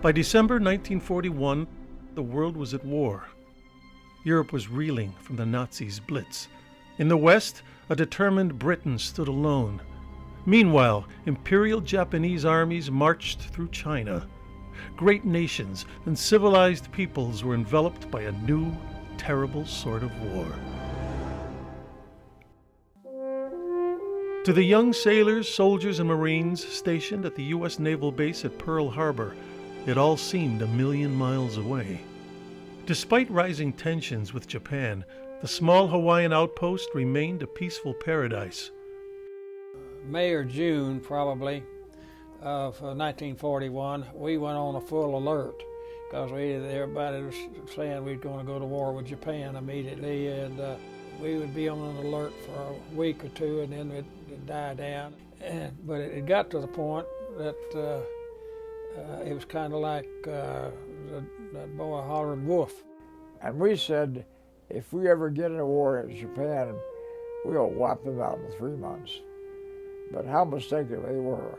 By December 1941, the world was at war. Europe was reeling from the Nazis' blitz. In the West, a determined Britain stood alone. Meanwhile, Imperial Japanese armies marched through China. Great nations and civilized peoples were enveloped by a new, terrible sort of war. To the young sailors, soldiers, and Marines stationed at the U.S. Naval Base at Pearl Harbor, it all seemed a million miles away. Despite rising tensions with Japan, the small Hawaiian outpost remained a peaceful paradise. May or June, probably, of 1941, we went on a full alert because everybody was saying we were going to go to war with Japan immediately, and we would be on an alert for a week or two, and then it'd die down. But it got to the point that it was kind of like that boy hollered wolf. And we said, if we ever get in a war with Japan, we'll wipe them out in 3 months. But how mistaken they were.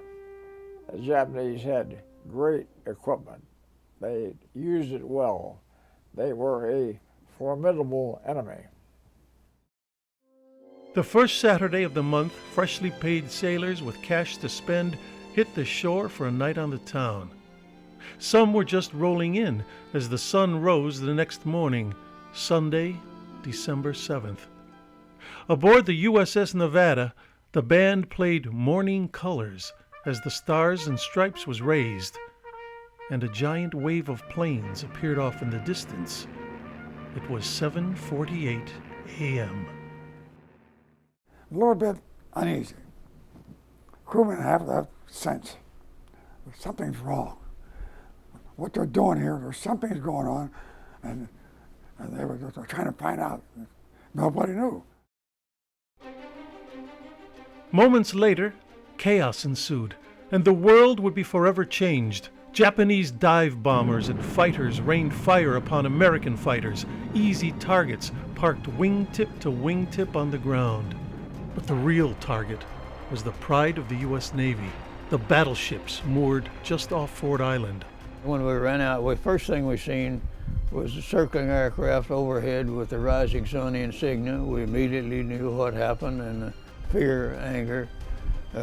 The Japanese had great equipment. They used it well. They were a formidable enemy. The first Saturday of the month, freshly paid sailors with cash to spend hit the shore for a night on the town. Some were just rolling in as the sun rose the next morning, Sunday, December 7th. Aboard the USS Nevada, the band played Morning Colors as the Stars and Stripes was raised, and a giant wave of planes appeared off in the distance. It was 7:48 a.m. A little bit uneasy. Crewmen have that sense. Something's wrong. What they're doing here, there's something's going on, and they were trying to find out. Nobody knew. Moments later, chaos ensued, and the world would be forever changed. Japanese dive bombers and fighters rained fire upon American fighters, easy targets parked wingtip to wingtip on the ground. But the real target was the pride of the U.S. Navy, the battleships moored just off Ford Island. When we ran out, the first thing we seen was the circling aircraft overhead with the rising sun insignia. We immediately knew what happened, and fear, anger,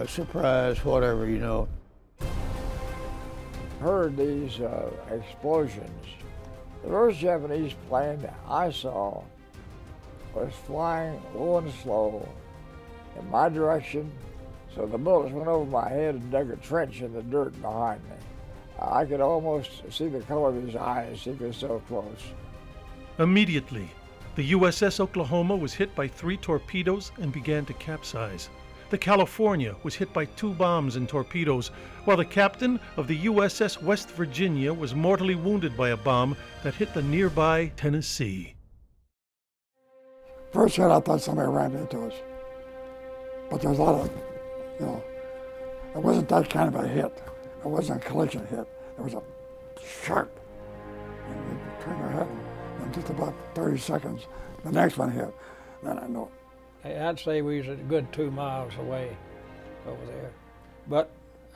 surprise, whatever, you know. Heard these explosions. The first Japanese plane I saw was flying low and slow in my direction, so the bullets went over my head and dug a trench in the dirt behind me. I could almost see the color of his eyes, he was so close. Immediately, the USS Oklahoma was hit by 3 torpedoes and began to capsize. The California was hit by 2 bombs and torpedoes, while the captain of the USS West Virginia was mortally wounded by a bomb that hit the nearby Tennessee. First hit, I thought somebody ran into us. But there's a lot of, it wasn't that kind of a hit. It wasn't a collision hit. It was a sharp, and we turned our head, and just about 30 seconds, the next one hit. Then I know it. I'd say we was a good 2 miles away over there. But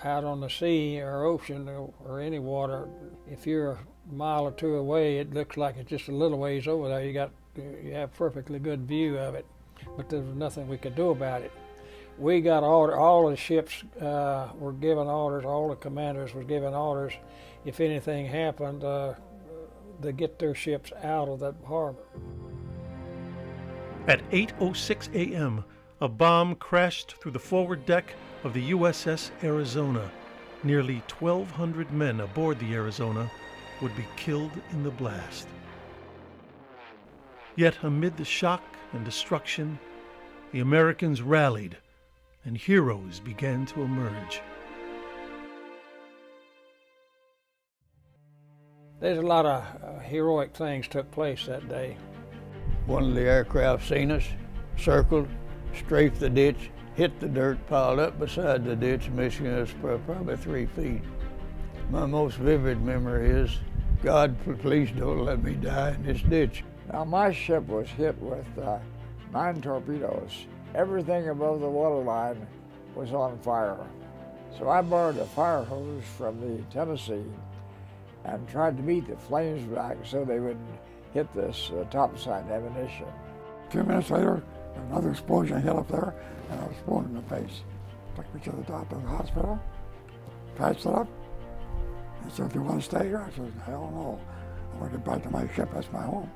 out on the sea or ocean or any water, if you're a mile or 2 away, it looks like it's just a little ways over there. You have perfectly good view of it, but there was nothing we could do about it. We got all the ships were given orders, all the commanders were given orders, if anything happened, to get their ships out of that harbor. At 8:06 a.m., a bomb crashed through the forward deck of the USS Arizona. Nearly 1,200 men aboard the Arizona would be killed in the blast. Yet amid the shock and destruction, the Americans rallied and heroes began to emerge. There's a lot of heroic things took place that day. One of the aircraft seen us, circled, strafed the ditch, hit the dirt piled up beside the ditch, missing us for probably 3 feet. My most vivid memory is, God, please don't let me die in this ditch. Now my ship was hit with 9 torpedoes. Everything above the waterline was on fire. So I borrowed a fire hose from the Tennessee, and tried to beat the flames back so they wouldn't hit this topside ammunition. 2 minutes later, another explosion hit up there, and I was blown in the face. Took me to the doctor of the hospital, patched it up. He said, "Do you want to stay here?" I said, "Hell no. I want to get back to my ship. That's my home."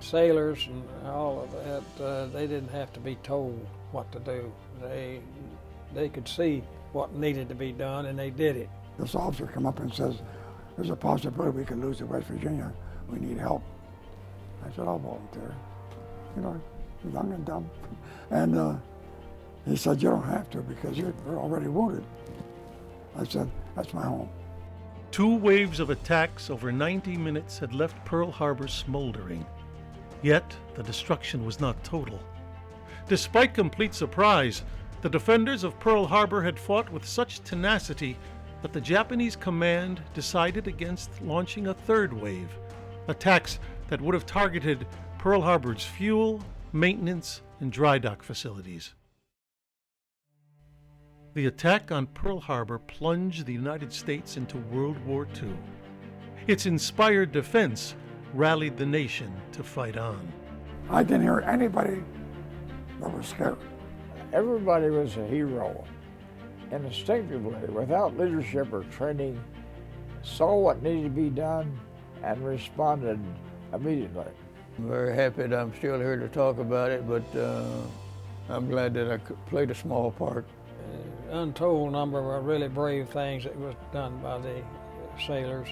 Sailors and all of that, they didn't have to be told what to do. They could see what needed to be done, and they did it. This officer come up and says, "There's a possibility we could lose to West Virginia. We need help." I said, "I'll volunteer." You know, young and dumb. And he said, "You don't have to because you're already wounded." I said, "That's my home." 2 waves of attacks over 90 minutes had left Pearl Harbor smoldering. Yet, the destruction was not total. Despite complete surprise, the defenders of Pearl Harbor had fought with such tenacity that the Japanese command decided against launching a 3rd wave, attacks that would have targeted Pearl Harbor's fuel, maintenance, and dry dock facilities. The attack on Pearl Harbor plunged the United States into World War II. Its inspired defense rallied the nation to fight on. I didn't hear anybody that was scared. Everybody was a hero, and instinctively, without leadership or training, saw what needed to be done and responded immediately. I'm very happy that I'm still here to talk about it, but I'm glad that I played a small part. Untold number of really brave things that was done by the sailors.